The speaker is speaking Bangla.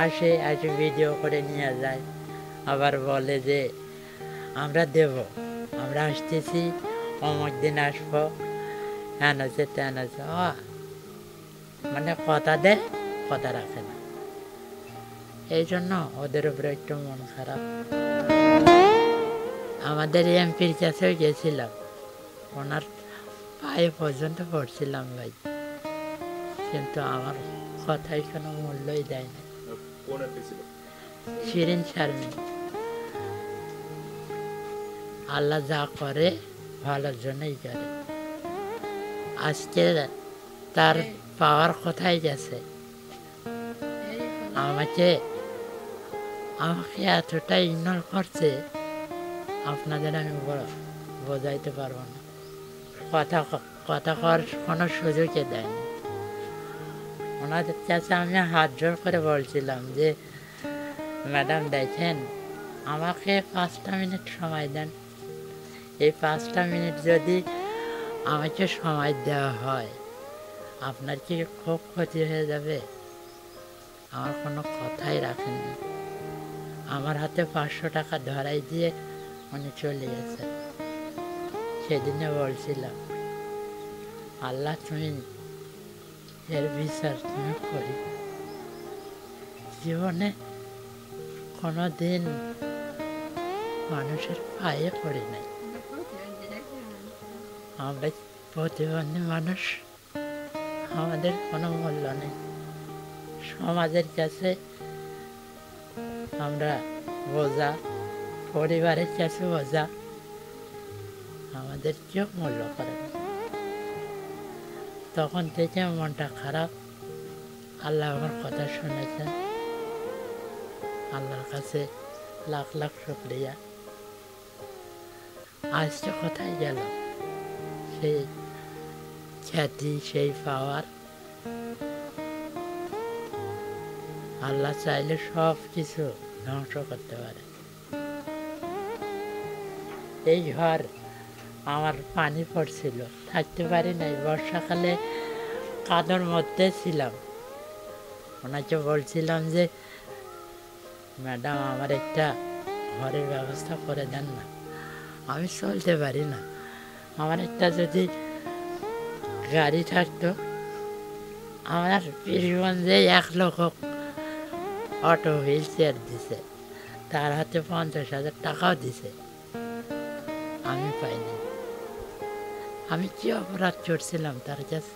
আসে আসে ভিডিও করে নিয়ে যায়, আবার বলে যে আমরা দেব, আমরা আসতেছি, অমুক দিন আসবো, হ্যান আছে ত্যান আছে। মানে কথা দেয়, কথা রাখে না। এই জন্য ওদের উপরে একটু মন খারাপ। আমাদের এমপির কাছেও গেছিলাম, ওনার পায়ে পর্যন্ত পড়ছিলাম ভাই, কিন্তু আমার কথায় কোনো মূল্যই দেয় না। শিরিন শারমিন। আল্লাহ যা করে ভালোর জন্যই করে। আজকে তার পাওয়ার কোথায় গেছে, আমাকে আমাকে এতটা ইগনোর করছে, আপনাদের আমি বোঝাইতে পারবো না। কথা কর কোনো সুযোগই দেয়নি। ওনাদের কাছে আমি হাত জোর করে বলছিলাম যে ম্যাডাম দেখেন, আমাকে 5টা মিনিট সময় দেন। এই 5টা মিনিট যদি আমাকে সময় দেওয়া হয়, আপনার কি খুব ক্ষতি হয়ে যাবে? আমার কোনো কথাই রাখেননি। আমার হাতে 500 টাকা ধরাই দিয়ে উনি চলে গেছে। সেদিনে বলছিলাম, আল্লাহ তুমি এর বিচার তুমি করি। জীবনে কোনো দিন মানুষের পায়ে পড়ি নাই। আমরা প্রতিবন্ধী মানুষ, আমাদের কোনো মূল্য নেই। সমাজের কাছে আমরা বোঝা, পরিবারের কাছে বোঝা, আমাদের কেউ মূল্য করে না। তখন থেকে মনটা খারাপ। আল্লাহ আমার কথা শুনেছেন, আল্লাহর কাছে লাখ লাখ শুকরিয়া। আজকে কোথায় গেল সেই খ্যাতি, সেই পাওয়ার? আল্লাহ চাইলে সব কিছু ধ্বংস করতে পারে। এই ঘর আমার পানি পড়ছিল, থাকতে পারি নাই। বর্ষাকালে কাদর মধ্যে ছিলাম। ওনাকে বলছিলাম যে ম্যাডাম আমার একটা ঘরের ব্যবস্থা করে দেন না, আমি চলতে পারি না। আমার একটা যদি গাড়ি থাকতো। আমার পীরগঞ্জে 1 লোক অটো হুইল চেয়ার দিছে, তার হাতে 50,000 টাকাও দিছে, আমি পাইনি। আমি কি অপরাধ করছিলাম তার কাছে?